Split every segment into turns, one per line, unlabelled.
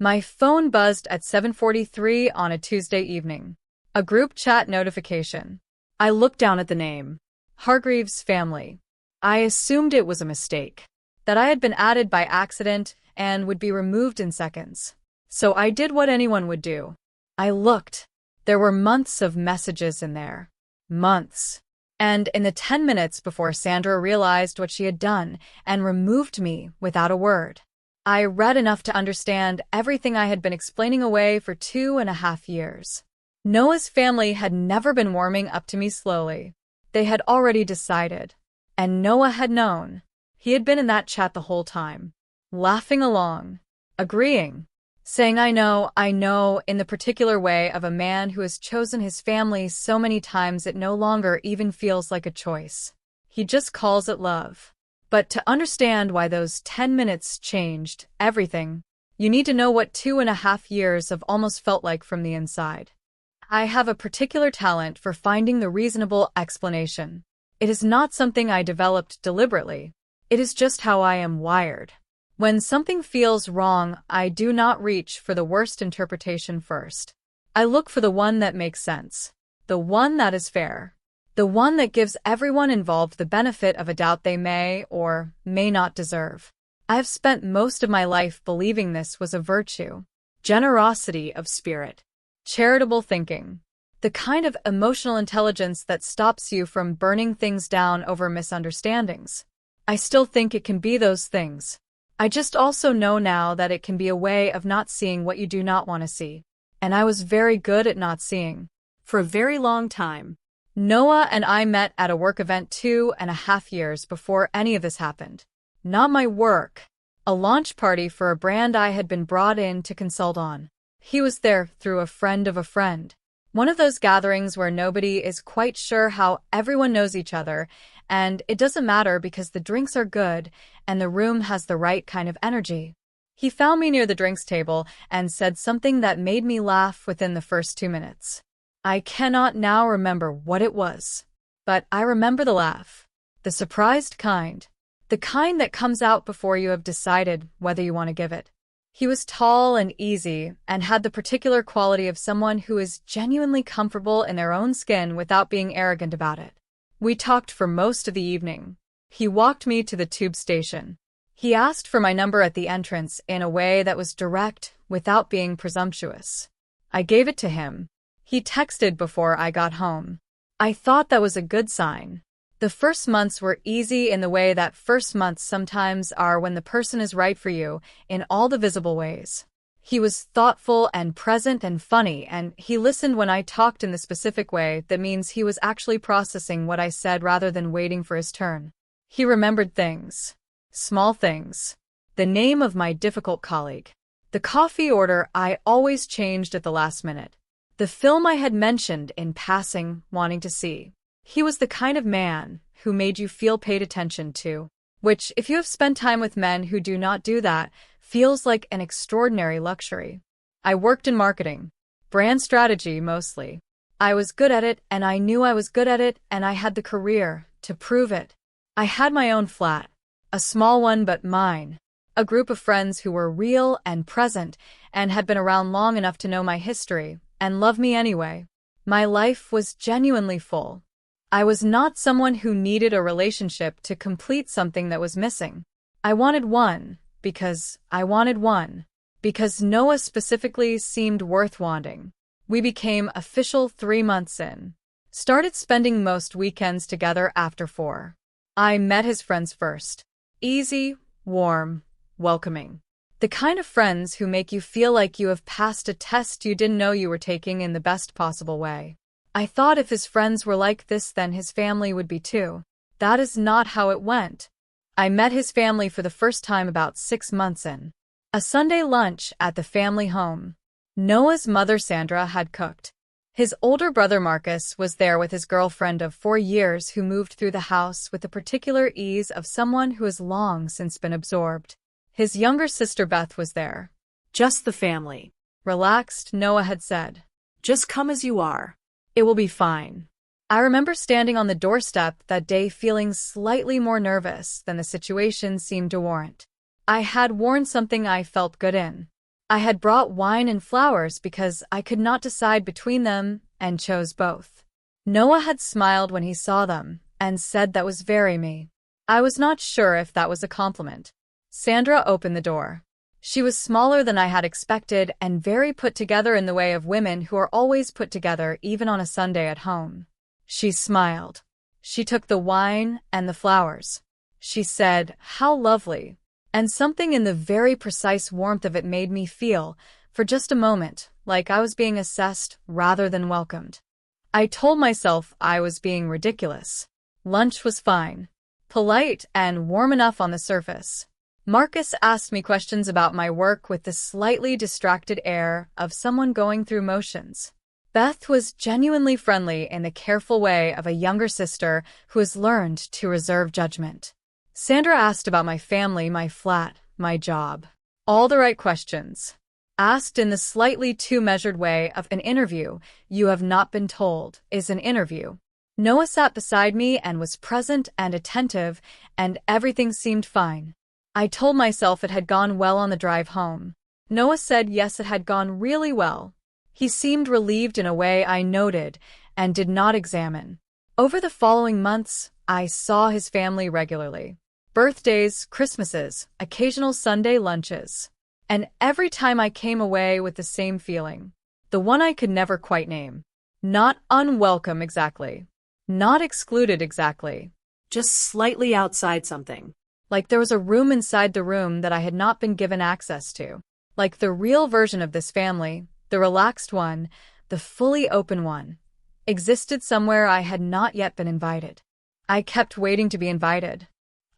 My phone buzzed at 7:43 on a Tuesday evening. A group chat notification. I looked down at the name. Hargreaves family. I assumed it was a mistake, that I had been added by accident and would be removed in seconds. So I did what anyone would do. I looked. There were months of messages in there. Months. And in the 10 minutes before Sandra realized what she had done and removed me without a word, I read enough to understand everything I had been explaining away for 2.5 years. Noah's family had never been warming up to me slowly. They had already decided. And Noah had known. He had been in that chat the whole time, laughing along, agreeing, saying I know, in the particular way of a man who has chosen his family so many times it no longer even feels like a choice. He just calls it love. But to understand why those 10 minutes changed everything, you need to know what 2.5 years have almost felt like from the inside. I have a particular talent for finding the reasonable explanation. It is not something I developed deliberately. It is just how I am wired. When something feels wrong, I do not reach for the worst interpretation first. I look for the one that makes sense, the one that is fair, the one that gives everyone involved the benefit of a doubt they may or may not deserve. I have spent most of my life believing this was a virtue, generosity of spirit, charitable thinking, the kind of emotional intelligence that stops you from burning things down over misunderstandings. I still think it can be those things. I just also know now that it can be a way of not seeing what you do not want to see. And I was very good at not seeing. For a very long time. Noah and I met at a work event 2.5 years before any of this happened. Not my work. A launch party for a brand I had been brought in to consult on. He was there through a friend of a friend. One of those gatherings where nobody is quite sure how everyone knows each other, and it doesn't matter because the drinks are good and the room has the right kind of energy. He found me near the drinks table and said something that made me laugh within the first 2 minutes. I cannot now remember what it was, but I remember the laugh. The surprised kind. The kind that comes out before you have decided whether you want to give it. He was tall and easy and had the particular quality of someone who is genuinely comfortable in their own skin without being arrogant about it. We talked for most of the evening. He walked me to the tube station. He asked for my number at the entrance in a way that was direct without being presumptuous. I gave it to him. He texted before I got home. I thought that was a good sign. The first months were easy in the way that first months sometimes are when the person is right for you in all the visible ways. He was thoughtful and present and funny, and he listened when I talked in the specific way that means he was actually processing what I said rather than waiting for his turn. He remembered things. Small things. The name of my difficult colleague. The coffee order I always changed at the last minute. The film I had mentioned in passing, wanting to see. He was the kind of man who made you feel paid attention to, which, if you have spent time with men who do not do that, feels like an extraordinary luxury. I worked in marketing. Brand strategy, mostly. I was good at it, and I knew I was good at it, and I had the career to prove it. I had my own flat. A small one, but mine. A group of friends who were real and present, and had been around long enough to know my history, and love me anyway. My life was genuinely full. I was not someone who needed a relationship to complete something that was missing. I wanted one, because I wanted one. Because Noah specifically seemed worth wanting. We became official 3 months in. Started spending most weekends together after 4. I met his friends first. Easy, warm, welcoming. The kind of friends who make you feel like you have passed a test you didn't know you were taking in the best possible way. I thought if his friends were like this, then his family would be too. That is not how it went. I met his family for the first time about 6 months in. A Sunday lunch at the family home. Noah's mother Sandra had cooked. His older brother Marcus was there with his girlfriend of 4 years who moved through the house with the particular ease of someone who has long since been absorbed. His younger sister Beth was there.
Just the family.
Relaxed, Noah had said.
Just come as you are.
It will be fine. I remember standing on the doorstep that day feeling slightly more nervous than the situation seemed to warrant. I had worn something I felt good in. I had brought wine and flowers because I could not decide between them and chose both. Noah had smiled when he saw them and said that was very me. I was not sure if that was a compliment. Sandra opened the door. She was smaller than I had expected and very put together in the way of women who are always put together even on a Sunday at home. She smiled. She took the wine and the flowers. She said, "How lovely." And something in the very precise warmth of it made me feel, for just a moment, like I was being assessed rather than welcomed. I told myself I was being ridiculous. Lunch was fine, polite and warm enough on the surface. Marcus asked me questions about my work with the slightly distracted air of someone going through motions. Beth was genuinely friendly in the careful way of a younger sister who has learned to reserve judgment. Sandra asked about my family, my flat, my job. All the right questions. Asked in the slightly too measured way of an interview you have not been told is an interview. Noah sat beside me and was present and attentive, and everything seemed fine. I told myself it had gone well on the drive home. Noah said yes, it had gone really well. He seemed relieved in a way I noted and did not examine. Over the following months, I saw his family regularly. Birthdays, Christmases, occasional Sunday lunches. And every time I came away with the same feeling. The one I could never quite name. Not unwelcome exactly. Not excluded exactly.
Just slightly outside something.
Like there was a room inside the room that I had not been given access to. Like the real version of this family, the relaxed one, the fully open one, existed somewhere I had not yet been invited. I kept waiting to be invited.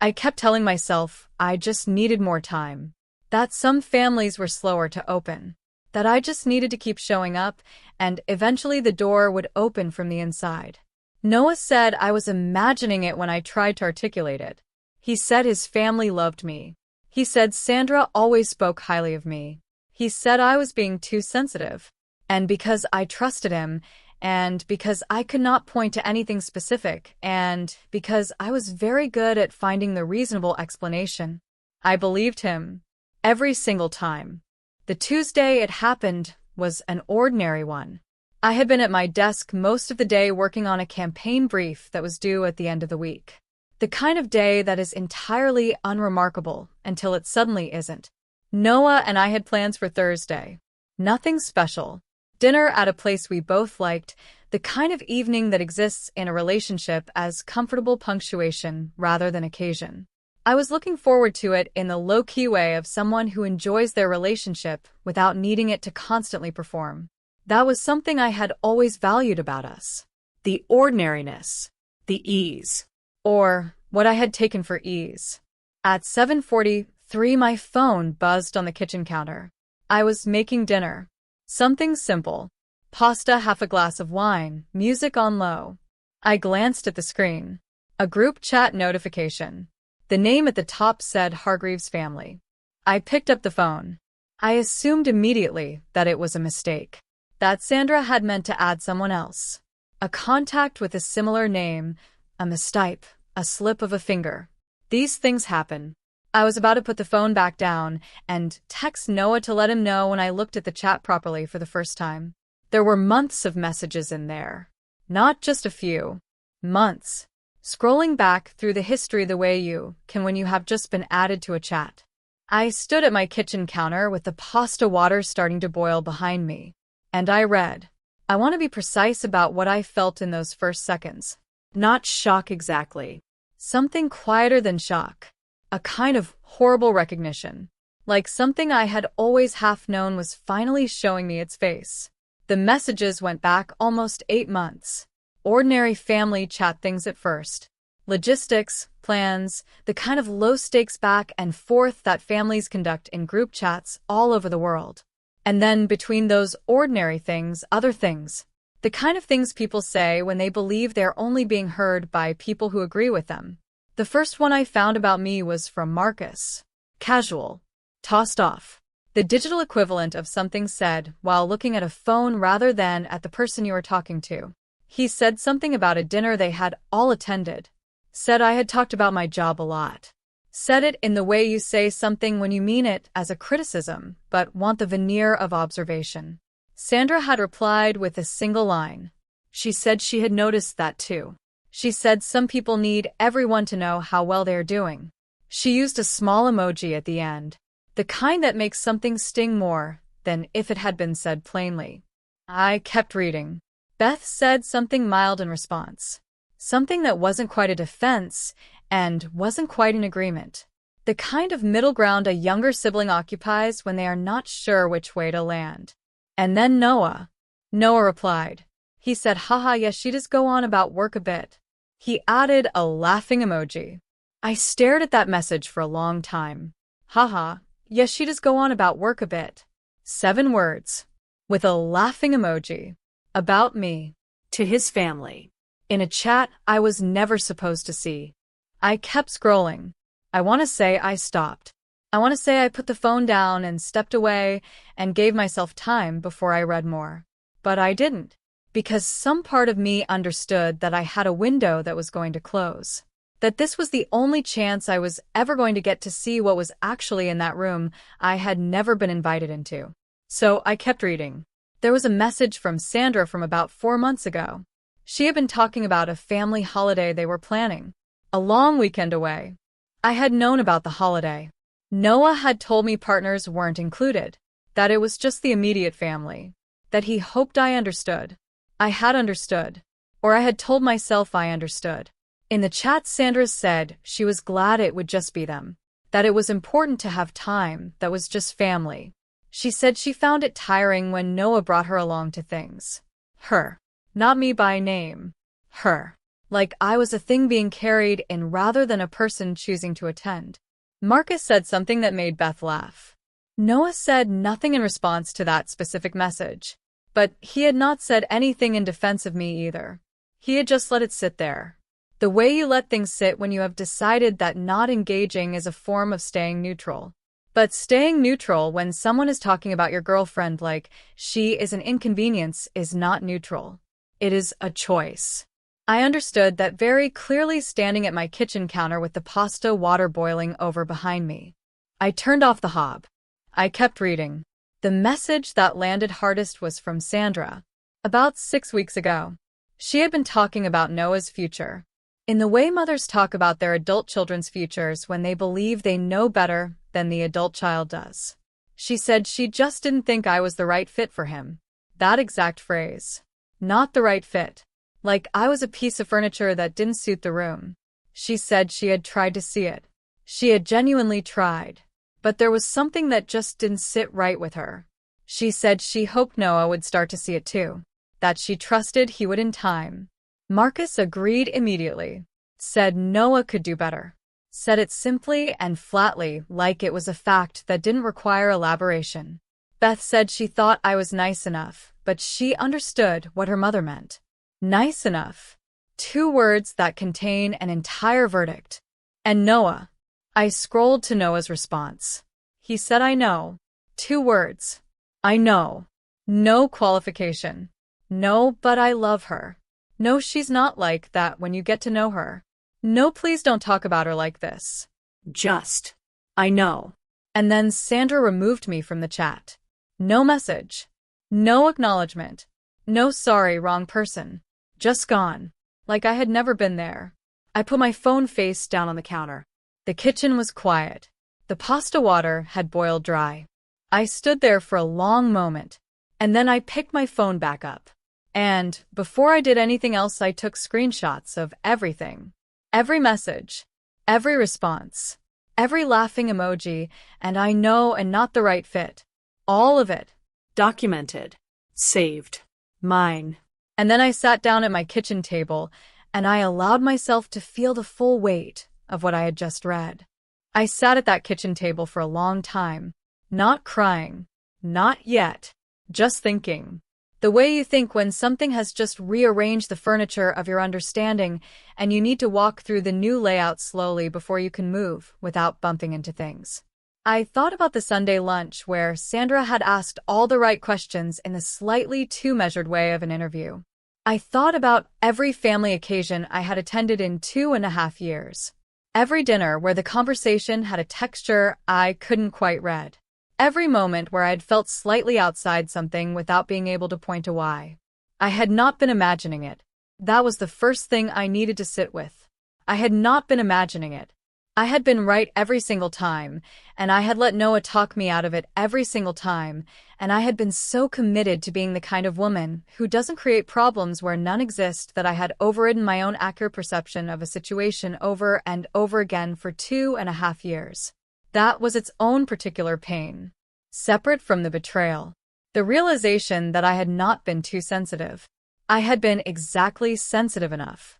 I kept telling myself I just needed more time. That some families were slower to open. That I just needed to keep showing up, and eventually the door would open from the inside. Noah said I was imagining it when I tried to articulate it. He said his family loved me. He said Sandra always spoke highly of me. He said I was being too sensitive. And because I trusted him, and because I could not point to anything specific, and because I was very good at finding the reasonable explanation, I believed him. Every single time. The Tuesday it happened was an ordinary one. I had been at my desk most of the day working on a campaign brief that was due at the end of the week. The kind of day that is entirely unremarkable until it suddenly isn't. Noah and I had plans for Thursday. Nothing special. Dinner at a place we both liked, the kind of evening that exists in a relationship as comfortable punctuation rather than occasion. I was looking forward to it in the low-key way of someone who enjoys their relationship without needing it to constantly perform. That was something I had always valued about us.
The ordinariness. The ease.
Or what I had taken for ease. At 7:43, my phone buzzed on the kitchen counter. I was making dinner. Something simple. Pasta, half a glass of wine, music on low. I glanced at the screen. A group chat notification. The name at the top said Hargreaves family. I picked up the phone. I assumed immediately that it was a mistake. That Sandra had meant to add someone else. A contact with a similar name, a mistype, a slip of a finger. These things happen. I was about to put the phone back down and text Noah to let him know when I looked at the chat properly for the first time. There were months of messages in there. Not just a few. Months. Scrolling back through the history the way you can when you have just been added to a chat. I stood at my kitchen counter with the pasta water starting to boil behind me. And I read. I want to be precise about what I felt in those first seconds. Not shock exactly. Something quieter than shock. A kind of horrible recognition. Like something I had always half known was finally showing me its face. The messages went back almost 8 months. Ordinary family chat things at first. Logistics, plans, the kind of low-stakes back and forth that families conduct in group chats all over the world. And then between those ordinary things, other things. The kind of things people say when they believe they're only being heard by people who agree with them. The first one I found about me was from Marcus. Casual. Tossed off. The digital equivalent of something said while looking at a phone rather than at the person you were talking to. He said something about a dinner they had all attended. Said I had talked about my job a lot. Said it in the way you say something when you mean it as a criticism, but want the veneer of observation. Sandra had replied with a single line. She said she had noticed that too. She said some people need everyone to know how well they're doing. She used a small emoji at the end, the kind that makes something sting more than if it had been said plainly. I kept reading. Beth said something mild in response. Something that wasn't quite a defense and wasn't quite an agreement. The kind of middle ground a younger sibling occupies when they are not sure which way to land. And then Noah. Noah replied. He said, haha, yes, she does go on about work a bit. He added a laughing emoji. I stared at that message for a long time. Haha, yes, she does go on about work a bit. 7 words. With a laughing emoji. About me.
To his family.
In a chat I was never supposed to see. I kept scrolling. I want to say I stopped. I want to say I put the phone down and stepped away and gave myself time before I read more. But I didn't. Because some part of me understood that I had a window that was going to close. That this was the only chance I was ever going to get to see what was actually in that room I had never been invited into. So I kept reading. There was a message from Sandra from about 4 months ago. She had been talking about a family holiday they were planning. A long weekend away. I had known about the holiday. Noah had told me partners weren't included. That it was just the immediate family. That he hoped I understood. I had understood. Or I had told myself I understood. In the chat, Sandra said she was glad it would just be them. That it was important to have time that was just family. She said she found it tiring when Noah brought her along to things. Her. Not me by name. Her. Like I was a thing being carried in rather than a person choosing to attend. Marcus said something that made Beth laugh. Noah said nothing in response to that specific message. But he had not said anything in defense of me either. He had just let it sit there. The way you let things sit when you have decided that not engaging is a form of staying neutral. But staying neutral when someone is talking about your girlfriend like she is an inconvenience is not neutral. It is a choice. I understood that very clearly standing at my kitchen counter with the pasta water boiling over behind me. I turned off the hob. I kept reading. The message that landed hardest was from Sandra. About 6 weeks ago. She had been talking about Noah's future. In the way mothers talk about their adult children's futures when they believe they know better than the adult child does. She said she just didn't think I was the right fit for him. That exact phrase. Not the right fit. Like I was a piece of furniture that didn't suit the room. She said she had tried to see it. She had genuinely tried. But there was something that just didn't sit right with her. She said she hoped Noah would start to see it too. That she trusted he would in time. Marcus agreed immediately. Said Noah could do better. Said it simply and flatly, like it was a fact that didn't require elaboration. Beth said she thought I was nice enough, but she understood what her mother meant. Nice enough. 2 words that contain an entire verdict. And Noah. I scrolled to Noah's response. He said I know. 2 words. I know. No qualification. No, but I love her. No, she's not like that when you get to know her. No, please don't talk about her like this.
Just. I know.
And then Sandra removed me from the chat. No message. No acknowledgement. No sorry, wrong person. Just gone. Like I had never been there. I put my phone face down on the counter. The kitchen was quiet. The pasta water had boiled dry. I stood there for a long moment, and then I picked my phone back up. And, before I did anything else, I took screenshots of everything. Every message. Every response. Every laughing emoji, and I know and not the right fit. All of it.
Documented. Saved. Mine.
And then I sat down at my kitchen table, and I allowed myself to feel the full weight of what I had just read. I sat at that kitchen table for a long time, not crying, not yet, just thinking. The way you think when something has just rearranged the furniture of your understanding and you need to walk through the new layout slowly before you can move without bumping into things. I thought about the Sunday lunch where Sandra had asked all the right questions in the slightly too measured way of an interview. I thought about every family occasion I had attended in 2.5 years. Every dinner where the conversation had a texture I couldn't quite read. Every moment where I had felt slightly outside something without being able to point to why. I had not been imagining it. That was the first thing I needed to sit with. I had not been imagining it. I had been right every single time, and I had let Noah talk me out of it every single time, and I had been so committed to being the kind of woman who doesn't create problems where none exist that I had overridden my own accurate perception of a situation over and over again for 2.5 years. That was its own particular pain. Separate from the betrayal. The realization that I had not been too sensitive. I had been exactly sensitive enough.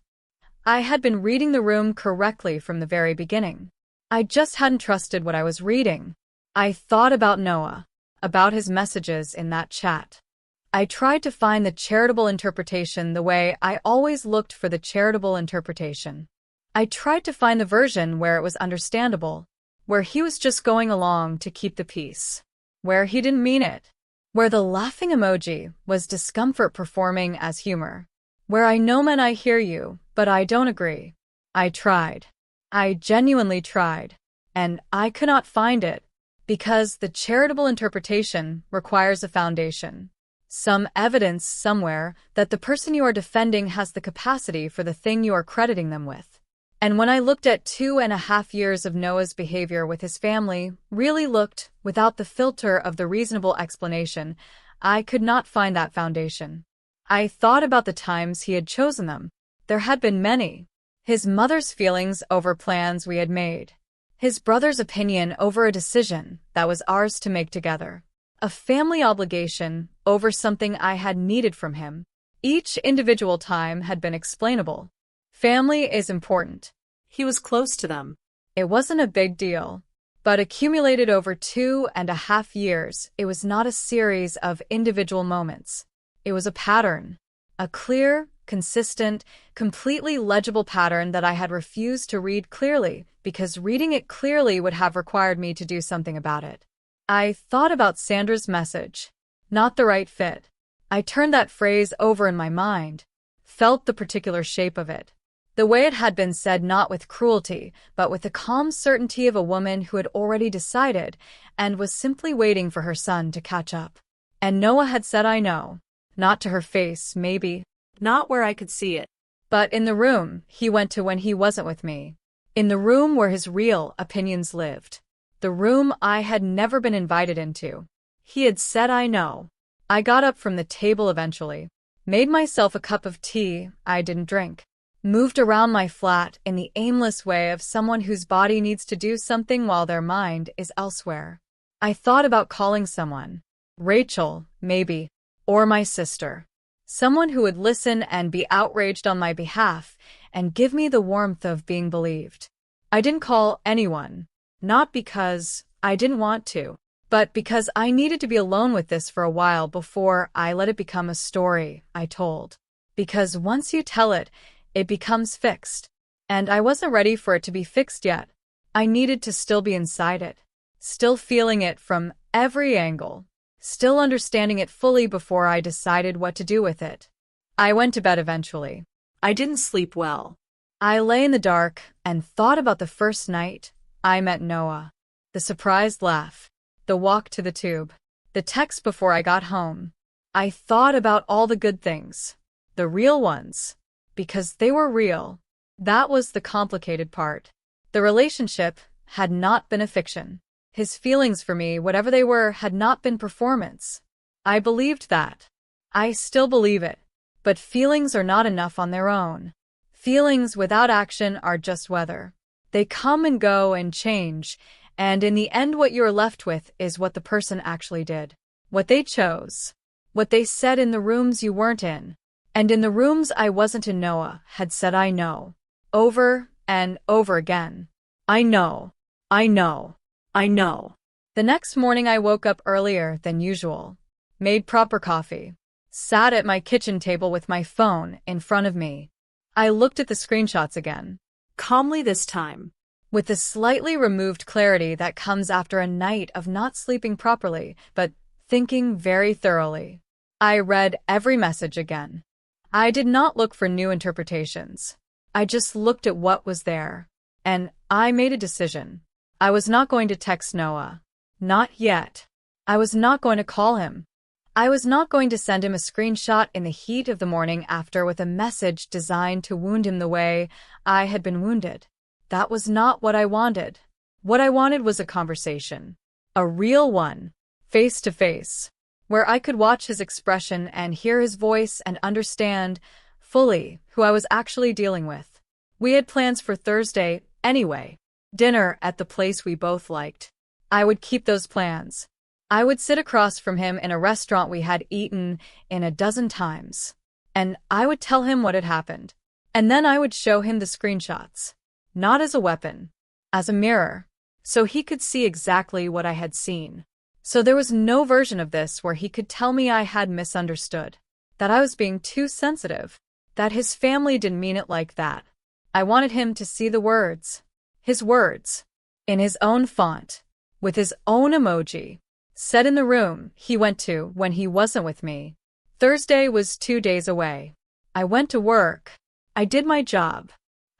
I had been reading the room correctly from the very beginning. I just hadn't trusted what I was reading. I thought about Noah, about his messages in that chat. I tried to find the charitable interpretation the way I always looked for the charitable interpretation. I tried to find the version where it was understandable, where he was just going along to keep the peace, where he didn't mean it, where the laughing emoji was discomfort performing as humor, where I know men I hear you, but I don't agree. I tried. I genuinely tried. And I could not find it, because the charitable interpretation requires a foundation. Some evidence somewhere that the person you are defending has the capacity for the thing you are crediting them with. And when I looked at 2.5 years of Noah's behavior with his family, really looked, without the filter of the reasonable explanation, I could not find that foundation. I thought about the times he had chosen them. There had been many. His mother's feelings over plans we had made. His brother's opinion over a decision that was ours to make together. A family obligation over something I had needed from him. Each individual time had been explainable. Family is important.
He was close to them.
It wasn't a big deal. But accumulated over 2.5 years, it was not a series of individual moments. It was a pattern. A clear, consistent, completely legible pattern that I had refused to read clearly, because reading it clearly would have required me to do something about it. I thought about Sandra's message. Not the right fit. I turned that phrase over in my mind. Felt the particular shape of it. The way it had been said, not with cruelty, but with the calm certainty of a woman who had already decided and was simply waiting for her son to catch up. And Noah had said I know. Not to her face, maybe.
Not where I could see it.
But in the room he went to when he wasn't with me. In the room where his real opinions lived. The room I had never been invited into. He had said I know. I got up from the table eventually. Made myself a cup of tea I didn't drink. Moved around my flat in the aimless way of someone whose body needs to do something while their mind is elsewhere. I thought about calling someone. Rachel, maybe. Or my sister. Someone who would listen and be outraged on my behalf and give me the warmth of being believed. I didn't call anyone. Not because I didn't want to, but because I needed to be alone with this for a while before I let it become a story I told. Because once you tell it, it becomes fixed. And I wasn't ready for it to be fixed yet. I needed to still be inside it. Still feeling it from every angle. Still understanding it fully before I decided what to do with it. I went to bed eventually.
I didn't sleep well.
I lay in the dark and thought about the first night I met Noah. The surprised laugh. The walk to the tube. The text before I got home. I thought about all the good things. The real ones. Because they were real. That was the complicated part. The relationship had not been a fiction. His feelings for me, whatever they were, had not been performance. I believed that. I still believe it. But feelings are not enough on their own. Feelings without action are just weather. They come and go and change, and in the end what you're left with is what the person actually did. What they chose. What they said in the rooms you weren't in. And in the rooms I wasn't in, Noah had said I know. Over and over again. I know. I know. I know. The next morning I woke up earlier than usual. Made proper coffee. Sat at my kitchen table with my phone in front of me. I looked at the screenshots again.
Calmly this time.
With the slightly removed clarity that comes after a night of not sleeping properly, but thinking very thoroughly. I read every message again. I did not look for new interpretations. I just looked at what was there. And I made a decision. I was not going to text Noah. Not yet. I was not going to call him. I was not going to send him a screenshot in the heat of the morning after with a message designed to wound him the way I had been wounded. That was not what I wanted. What I wanted was a conversation. A real one. Face to face. Where I could watch his expression and hear his voice and understand fully who I was actually dealing with. We had plans for Thursday, anyway. Dinner at the place we both liked. I would keep those plans. I would sit across from him in a restaurant we had eaten in a dozen times. And I would tell him what had happened. And then I would show him the screenshots. Not as a weapon. As a mirror. So he could see exactly what I had seen. So there was no version of this where he could tell me I had misunderstood. That I was being too sensitive. That his family didn't mean it like that. I wanted him to see the words. His words. In his own font. With his own emoji. Said in the room he went to when he wasn't with me. Thursday was 2 days away. I went to work. I did my job.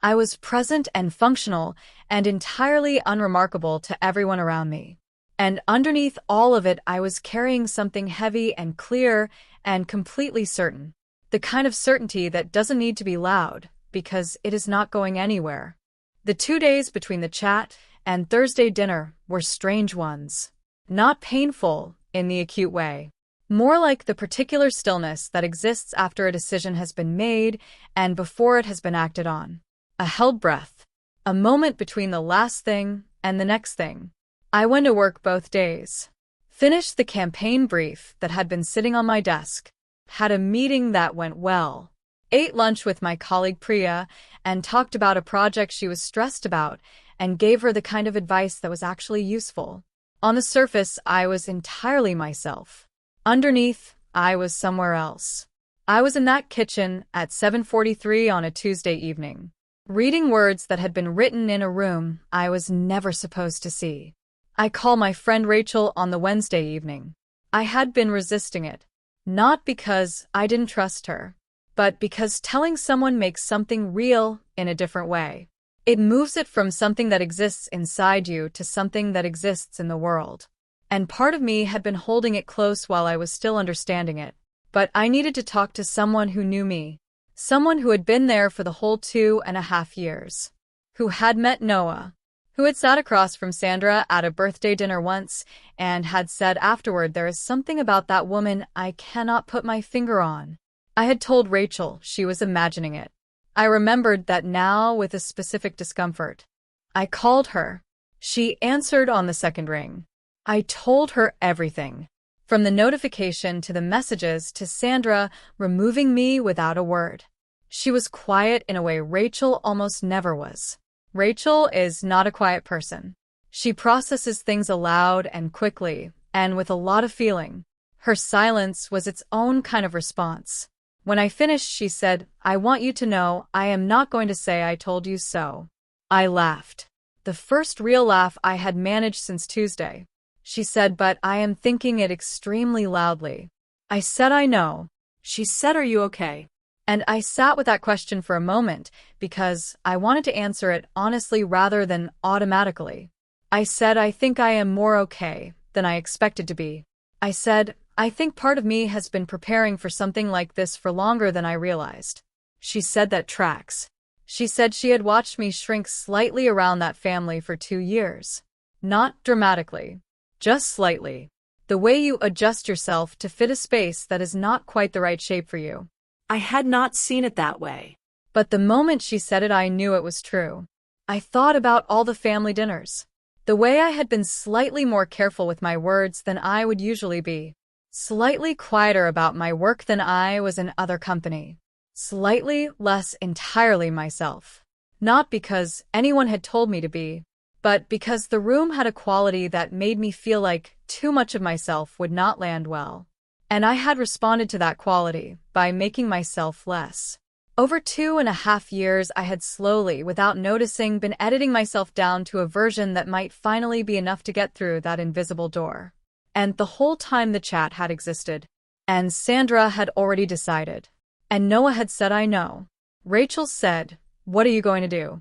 I was present and functional and entirely unremarkable to everyone around me. And underneath all of it, I was carrying something heavy and clear and completely certain. The kind of certainty that doesn't need to be loud, because it is not going anywhere. The 2 days between the chat and Thursday dinner were strange ones. Not painful, in the acute way. More like the particular stillness that exists after a decision has been made and before it has been acted on. A held breath. A moment between the last thing and the next thing. I went to work both days. Finished the campaign brief that had been sitting on my desk. Had a meeting that went well. Ate lunch with my colleague Priya and talked about a project she was stressed about and gave her the kind of advice that was actually useful. On the surface, I was entirely myself. Underneath, I was somewhere else. I was in that kitchen at 7:43 on a Tuesday evening, reading words that had been written in a room I was never supposed to see. I called my friend Rachel on the Wednesday evening. I had been resisting it, not because I didn't trust her, but because telling someone makes something real in a different way. It moves it from something that exists inside you to something that exists in the world. And part of me had been holding it close while I was still understanding it. But I needed to talk to someone who knew me. Someone who had been there for the whole 2.5 years. Who had met Noah. Who had sat across from Sandra at a birthday dinner once and had said afterward, "There is something about that woman I cannot put my finger on." I had told Rachel she was imagining it. I remembered that now with a specific discomfort. I called her. She answered on the second ring. I told her everything. From the notification to the messages to Sandra removing me without a word. She was quiet in a way Rachel almost never was. Rachel is not a quiet person. She processes things aloud and quickly, and with a lot of feeling. Her silence was its own kind of response. When I finished, she said, "I want you to know I am not going to say I told you so." I laughed. The first real laugh I had managed since Tuesday. She said, "But I am thinking it extremely loudly." I said, "I know."
She said, "Are you okay?"
And I sat with that question for a moment because I wanted to answer it honestly rather than automatically. I said, "I think I am more okay than I expected to be." I said, "I think part of me has been preparing for something like this for longer than I realized." She said, "That tracks." She said she had watched me shrink slightly around that family for 2 years. Not dramatically. Just slightly. The way you adjust yourself to fit a space that is not quite the right shape for you.
I had not seen it that way.
But the moment she said it, I knew it was true. I thought about all the family dinners. The way I had been slightly more careful with my words than I would usually be. Slightly quieter about my work than I was in other company. Slightly less entirely myself. Not because anyone had told me to be, but because the room had a quality that made me feel like too much of myself would not land well. And I had responded to that quality by making myself less. Over 2.5 years, I had slowly, without noticing, been editing myself down to a version that might finally be enough to get through that invisible door. And the whole time the chat had existed. And Sandra had already decided. And Noah had said, "I know." Rachel said, "What are you going to do?"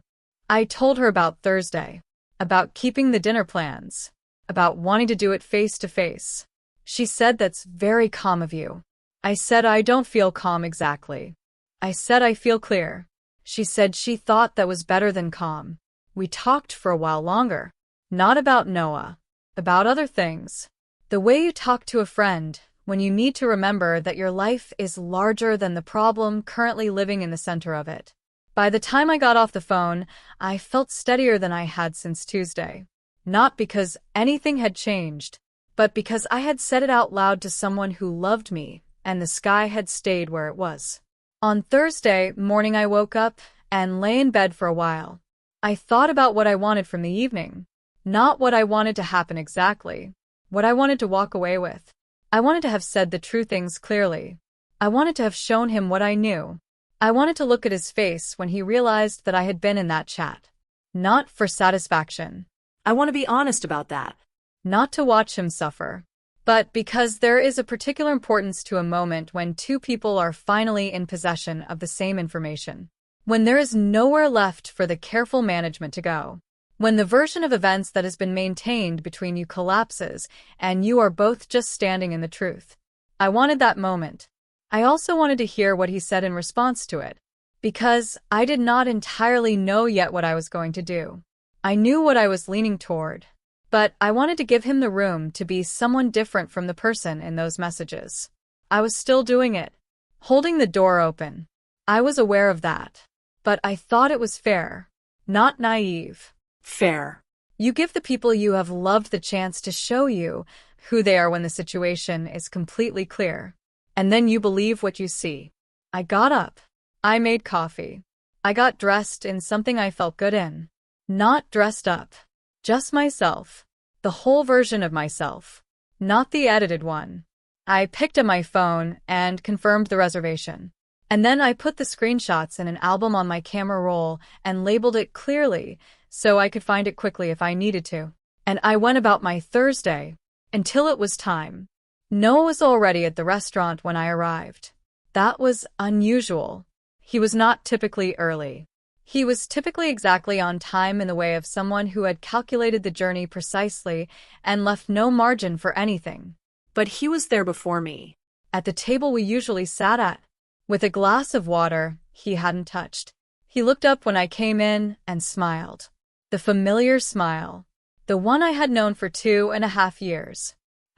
I told her about Thursday, about keeping the dinner plans, about wanting to do it face to face. She said that's very calm of you. I said I don't feel calm exactly. I said I feel clear. She said she thought that was better than calm. We talked for a while longer. Not about Noah. About other things. The way you talk to a friend when you need to remember that your life is larger than the problem currently living in the center of it. By the time I got off the phone, I felt steadier than I had since Tuesday. Not because anything had changed, but because I had said it out loud to someone who loved me, and the sky had stayed where it was. On Thursday morning I woke up and lay in bed for a while. I thought about what I wanted from the evening. Not what I wanted to happen exactly. What I wanted to walk away with. I wanted to have said the true things clearly. I wanted to have shown him what I knew. I wanted to look at his face when he realized that I had been in that chat. Not for satisfaction.
I want to be honest about that.
Not to watch him suffer. But because there is a particular importance to a moment when two people are finally in possession of the same information. When there is nowhere left for the careful management to go. When the version of events that has been maintained between you collapses and you are both just standing in the truth. I wanted that moment. I also wanted to hear what he said in response to it. Because I did not entirely know yet what I was going to do. I knew what I was leaning toward. But I wanted to give him the room to be someone different from the person in those messages. I was still doing it. Holding the door open. I was aware of that. But I thought it was fair. Not naive.
Fair.
You give the people you have loved the chance to show you who they are when the situation is completely clear. And then you believe what you see. I got up. I made coffee. I got dressed in something I felt good in. Not dressed up. Just myself. The whole version of myself. Not the edited one. I picked up my phone and confirmed the reservation. And then I put the screenshots in an album on my camera roll and labeled it clearly so I could find it quickly if I needed to. And I went about my Thursday until it was time. Noah was already at the restaurant when I arrived. That was unusual. He was not typically early. He was typically exactly on time in the way of someone who had calculated the journey precisely and left no margin for anything.
But he was there before me.
At the table we usually sat at. With a glass of water he hadn't touched. He looked up when I came in and smiled. The familiar smile. The one I had known for 2.5 years.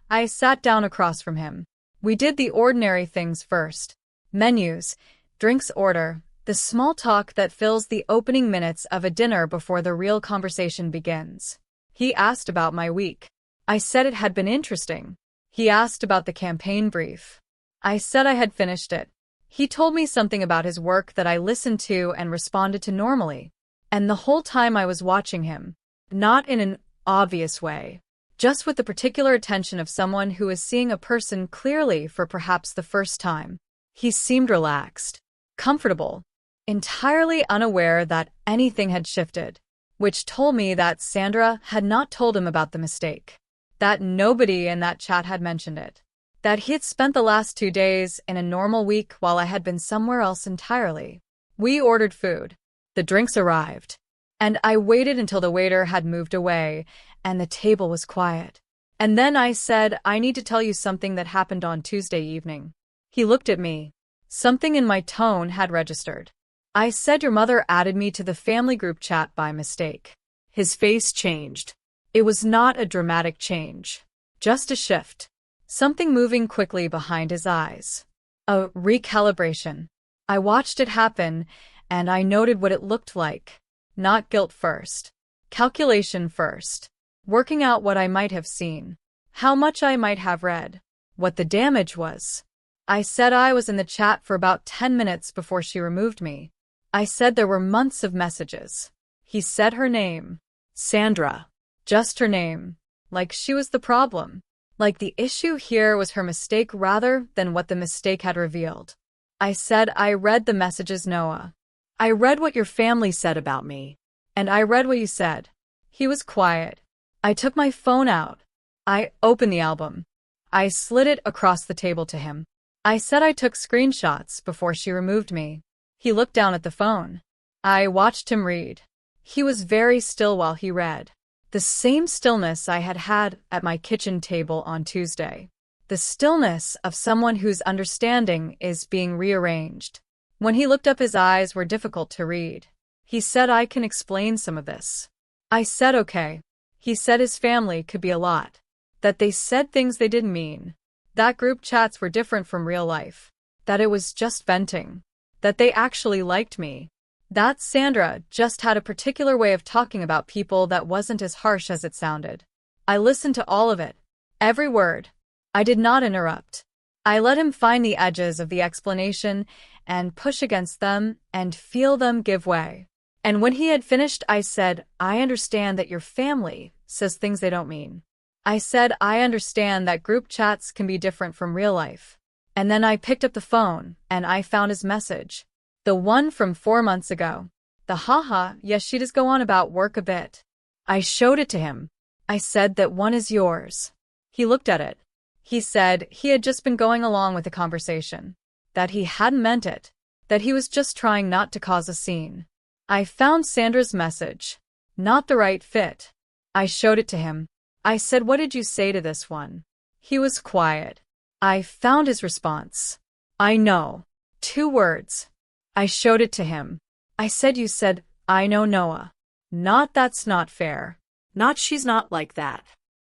I sat down across from him. We did the ordinary things first. Menus, drinks order, the small talk that fills the opening minutes of a dinner before the real conversation begins. He asked about my week. I said it had been interesting. He asked about the campaign brief. I said I had finished it. He told me something about his work that I listened to and responded to normally. And the whole time I was watching him. Not in an obvious way. Just with the particular attention of someone who is seeing a person clearly for perhaps the first time. He seemed relaxed. Comfortable. Entirely unaware that anything had shifted. Which told me that Sandra had not told him about the mistake. That nobody in that chat had mentioned it. That he had spent the last 2 days in a normal week while I had been somewhere else entirely. We ordered food. The drinks arrived. And I waited until the waiter had moved away, and the table was quiet. And then I said, I need to tell you something that happened on Tuesday evening. He looked at me. Something in my tone had registered. I said your mother added me to the family group chat by mistake.
His face changed.
It was not a dramatic change. Just a shift. Something moving quickly behind his eyes. A recalibration. I watched it happen, and I noted what it looked like. Not guilt first. Calculation first. Working out what I might have seen. How much I might have read. What the damage was. I said I was in the chat for about 10 minutes before she removed me. I said there were months of messages. He said her name. Sandra. Just her name. Like she was the problem. Like the issue here was her mistake rather than what the mistake had revealed. I said I read the messages, Noah. I read what your family said about me. And I read what you said. He was quiet. I took my phone out. I opened the album. I slid it across the table to him. I said I took screenshots before she removed me. He looked down at the phone. I watched him read. He was very still while he read. The same stillness I had had at my kitchen table on Tuesday. The stillness of someone whose understanding is being rearranged. When he looked up, his eyes were difficult to read. He said, "I can explain some of this." I said, "Okay." He said his family could be a lot. That they said things they didn't mean. That group chats were different from real life. That it was just venting. That they actually liked me. That Sandra just had a particular way of talking about people that wasn't as harsh as it sounded. I listened to all of it. Every word. I did not interrupt. I let him find the edges of the explanation and push against them and feel them give way. And when he had finished, I said, "I understand that your family says things they don't mean." I said, "I understand that group chats can be different from real life." And then I picked up the phone and I found his message. The one from 4 months ago. The haha, yes, she does go on about work a bit. I showed it to him. I said, "That one is yours." He looked at it. He said he had just been going along with the conversation. That he hadn't meant it. That he was just trying not to cause a scene. I found Sandra's message. Not the right fit. I showed it to him. I said, "What did you say to this one?" He was quiet. I found his response. "I know." 2 words. I showed it to him. I said, "You said, 'I know Noah.'" Not, "That's not fair."
Not, "She's not like that."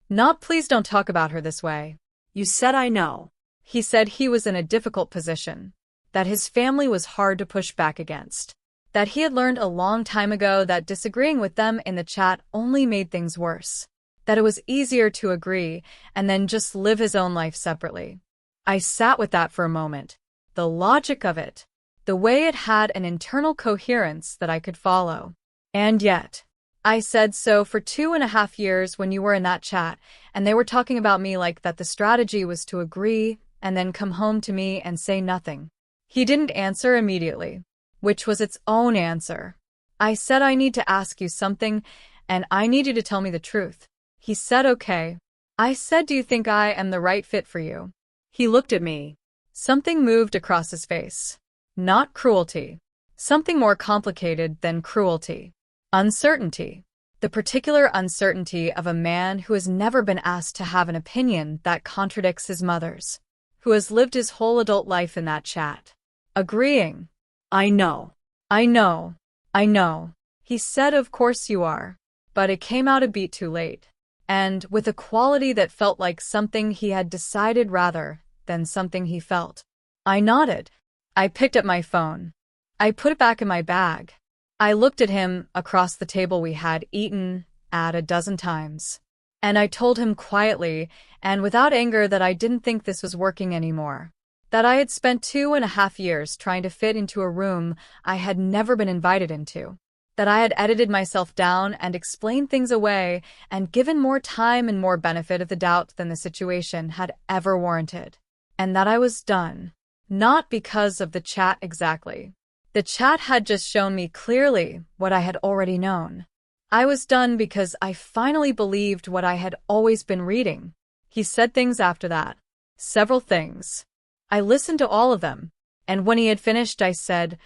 Not, "Please don't talk about her this way."
You said, "I know."
He said he was in a difficult position. That his family was hard to push back against. That he had learned a long time ago that disagreeing with them in the chat only made things worse. That it was easier to agree and then just live his own life separately. I sat with that for a moment. The logic of it. The way it had an internal coherence that I could follow. And yet, I said, "So for 2.5 years when you were in that chat and they were talking about me like that, the strategy was to agree and then come home to me and say nothing." He didn't answer immediately, which was its own answer. I said, "I need to ask you something and I need you to tell me the truth." He said, "Okay." I said, "Do you think I am the right fit for you?" He looked at me. Something moved across his face. Not cruelty. Something more complicated than cruelty. Uncertainty. The particular uncertainty of a man who has never been asked to have an opinion that contradicts his mother's. Who has lived his whole adult life in that chat. Agreeing. "I know. I know. I know." He said, "Of course you are." But it came out a beat too late. And with a quality that felt like something he had decided rather than something he felt. I nodded. I picked up my phone. I put it back in my bag. I looked at him across the table we had eaten at a dozen times. And I told him quietly and without anger that I didn't think this was working anymore. That I had spent 2.5 years trying to fit into a room I had never been invited into. That I had edited myself down and explained things away and given more time and more benefit of the doubt than the situation had ever warranted. And that I was done. Not because of the chat exactly. The chat had just shown me clearly what I had already known. I was done because I finally believed what I had always been reading. He said things after that. Several things. I listened to all of them. And when he had finished, I said,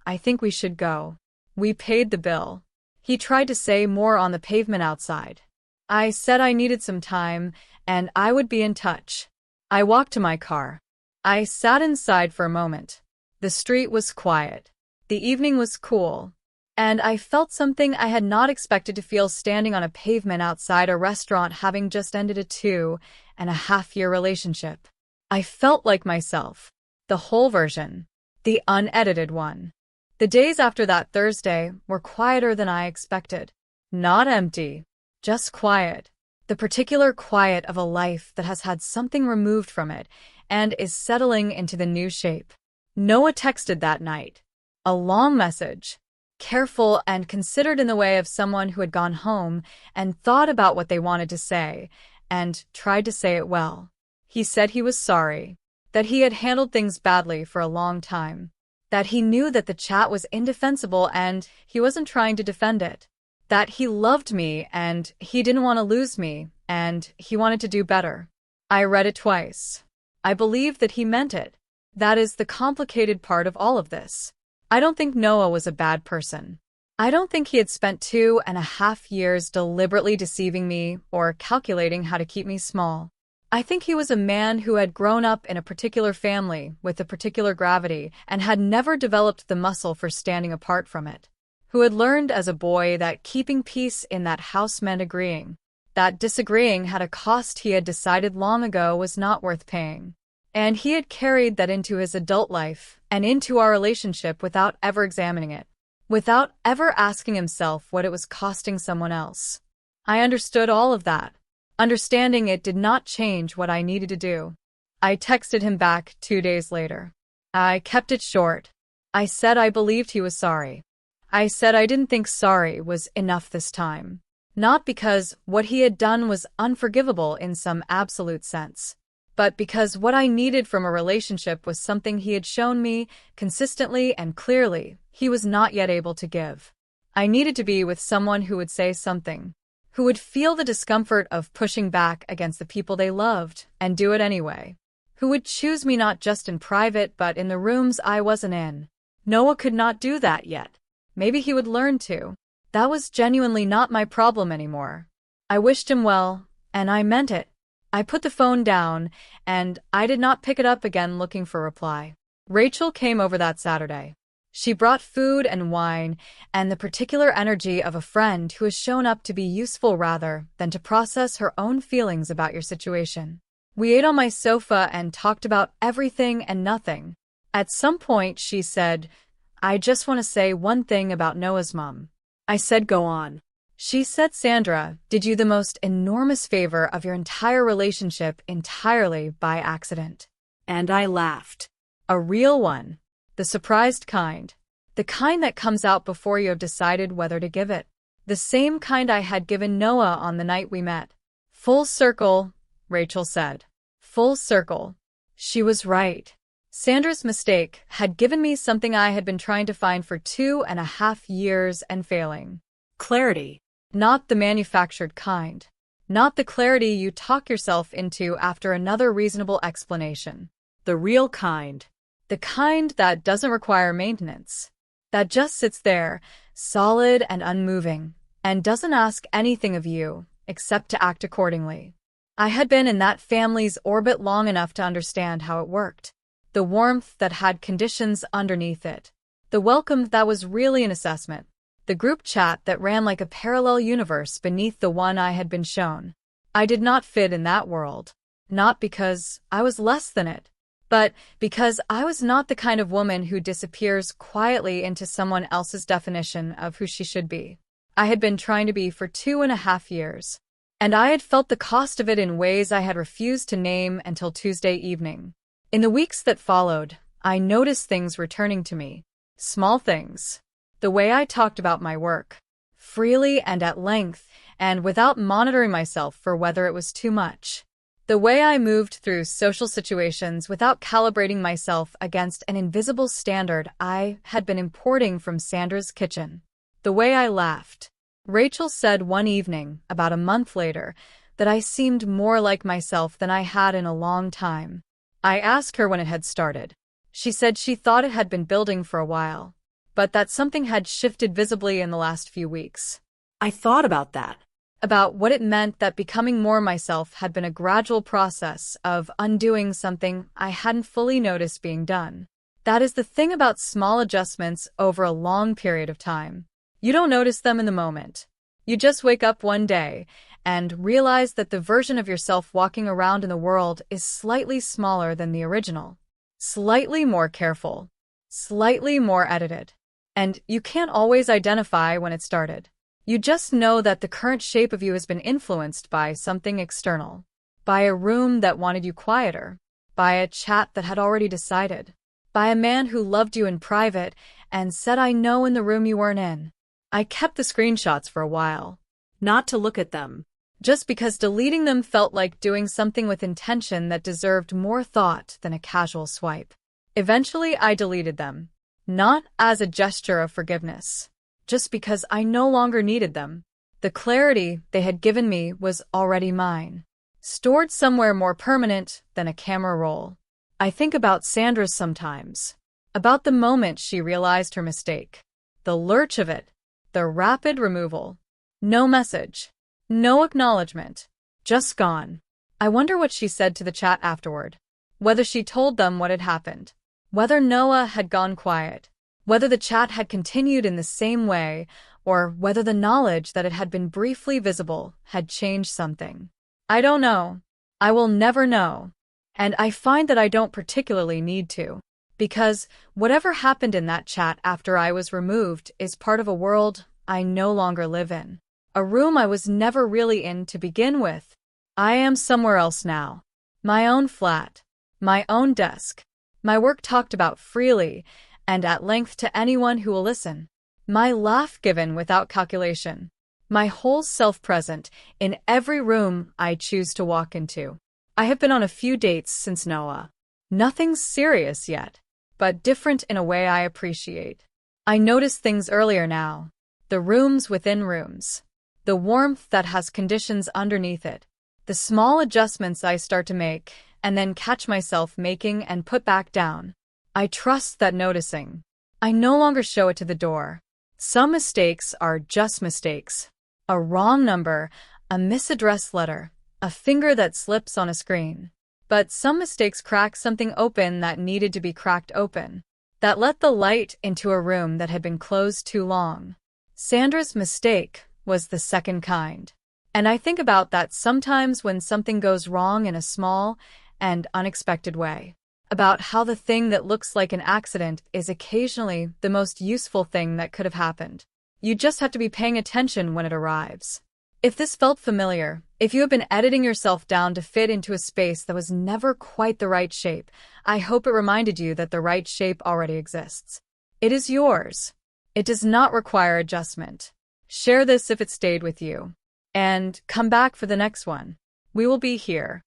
"I think we should go." We paid the bill. He tried to say more on the pavement outside. I said I needed some time and I would be in touch. I walked to my car. I sat inside for a moment. The street was quiet. The evening was cool. And I felt something I had not expected to feel standing on a pavement outside a restaurant having just ended a 2.5-year relationship. I felt like myself. The whole version. The unedited one. The days after that Thursday were quieter than I expected. Not empty. Just quiet. The particular quiet of a life that has had something removed from it and is settling into the new shape. Noah texted that night. A long message. Careful and considered in the way of someone who had gone home and thought about what they wanted to say and tried to say it well. He said he was sorry. That he had handled things badly for a long time. That he knew that the chat was indefensible and he wasn't trying to defend it. That he loved me and he didn't want to lose me and he wanted to do better. I read it twice. I believe that he meant it. That is the complicated part of all of this. I don't think Noah was a bad person. I don't think he had spent 2.5 years deliberately deceiving me or calculating how to keep me small. I think he was a man who had grown up in a particular family with a particular gravity and had never developed the muscle for standing apart from it. Who had learned as a boy that keeping peace in that house meant agreeing, that disagreeing had a cost he had decided long ago was not worth paying. And he had carried that into his adult life and into our relationship without ever examining it, without ever asking himself what it was costing someone else. I understood all of that. Understanding it did not change what I needed to do. I texted him back 2 days later. I kept it short. I said I believed he was sorry. I said I didn't think sorry was enough this time. Not because what he had done was unforgivable in some absolute sense, but because what I needed from a relationship was something he had shown me consistently and clearly he was not yet able to give. I needed to be with someone who would say something, who would feel the discomfort of pushing back against the people they loved and do it anyway, who would choose me not just in private but in the rooms I wasn't in. Noah could not do that yet. Maybe he would learn to. That was genuinely not my problem anymore. I wished him well, and I meant it. I put the phone down, and I did not pick it up again looking for a reply. Rachel came over that Saturday. She brought food and wine, and the particular energy of a friend who has shown up to be useful rather than to process her own feelings about your situation. We ate on my sofa and talked about everything and nothing. At some point, she said, "I just want to say one thing about Noah's mom." I said, "Go on." She said, "Sandra did you the most enormous favor of your entire relationship entirely by accident."
And I laughed.
A real one. The surprised kind. The kind that comes out before you have decided whether to give it. The same kind I had given Noah on the night we met. Full circle, Rachel said. Full circle. She was right. Sandra's mistake had given me something I had been trying to find for 2.5 years and failing.
Clarity.
Not the manufactured kind. Not the clarity you talk yourself into after another reasonable explanation.
The real kind.
The kind that doesn't require maintenance. That just sits there, solid and unmoving, and doesn't ask anything of you, except to act accordingly. I had been in that family's orbit long enough to understand how it worked. The warmth that had conditions underneath it. The welcome that was really an assessment. The group chat that ran like a parallel universe beneath the one I had been shown. I did not fit in that world. Not because I was less than it, but because I was not the kind of woman who disappears quietly into someone else's definition of who she should be. I had been trying to be for 2.5 years, and I had felt the cost of it in ways I had refused to name until Tuesday evening. In the weeks that followed, I noticed things returning to me. Small things. The way I talked about my work, freely and at length, and without monitoring myself for whether it was too much. The way I moved through social situations without calibrating myself against an invisible standard I had been importing from Sandra's kitchen. The way I laughed. Rachel said one evening, about a month later, that I seemed more like myself than I had in a long time. I asked her when it had started. She said she thought it had been building for a while, but that something had shifted visibly in the last few weeks.
I thought about that.
About what it meant that becoming more myself had been a gradual process of undoing something I hadn't fully noticed being done. That is the thing about small adjustments over a long period of time. You don't notice them in the moment. You just wake up one day and realize that the version of yourself walking around in the world is slightly smaller than the original. Slightly more careful. Slightly more edited. And you can't always identify when it started. You just know that the current shape of you has been influenced by something external. By a room that wanted you quieter. By a chat that had already decided. By a man who loved you in private and said "I know" in the room you weren't in. I kept the screenshots for a while.
Not to look at them.
Just because deleting them felt like doing something with intention that deserved more thought than a casual swipe. Eventually, I deleted them. Not as a gesture of forgiveness. Just because I no longer needed them. The clarity they had given me was already mine. Stored somewhere more permanent than a camera roll. I think about Sandra's sometimes. About the moment she realized her mistake. The lurch of it. The rapid removal. No message. No acknowledgement. Just gone. I wonder what she said to the chat afterward. Whether she told them what had happened. Whether Noah had gone quiet. Whether the chat had continued in the same way, or whether the knowledge that it had been briefly visible had changed something. I don't know. I will never know. And I find that I don't particularly need to. Because whatever happened in that chat after I was removed is part of a world I no longer live in. A room I was never really in to begin with. I am somewhere else now. My own flat. My own desk. My work talked about freely and at length to anyone who will listen. My laugh given without calculation. My whole self present in every room I choose to walk into. I have been on a few dates since Noah. Nothing serious yet, but different in a way I appreciate. I notice things earlier now. The rooms within rooms. The warmth that has conditions underneath it. The small adjustments I start to make and then catch myself making and put back down. I trust that noticing. I no longer show it to the door. Some mistakes are just mistakes. A wrong number, a misaddressed letter, a finger that slips on a screen. But some mistakes crack something open that needed to be cracked open. That let the light into a room that had been closed too long. Sandra's mistake was the second kind. And I think about that sometimes when something goes wrong in a small and unexpected way. About how the thing that looks like an accident is occasionally the most useful thing that could have happened. You just have to be paying attention when it arrives. If this felt familiar, if you have been editing yourself down to fit into a space that was never quite the right shape, I hope it reminded you that the right shape already exists. It is yours. It does not require adjustment. Share this if it stayed with you. And come back for the next one. We will be here.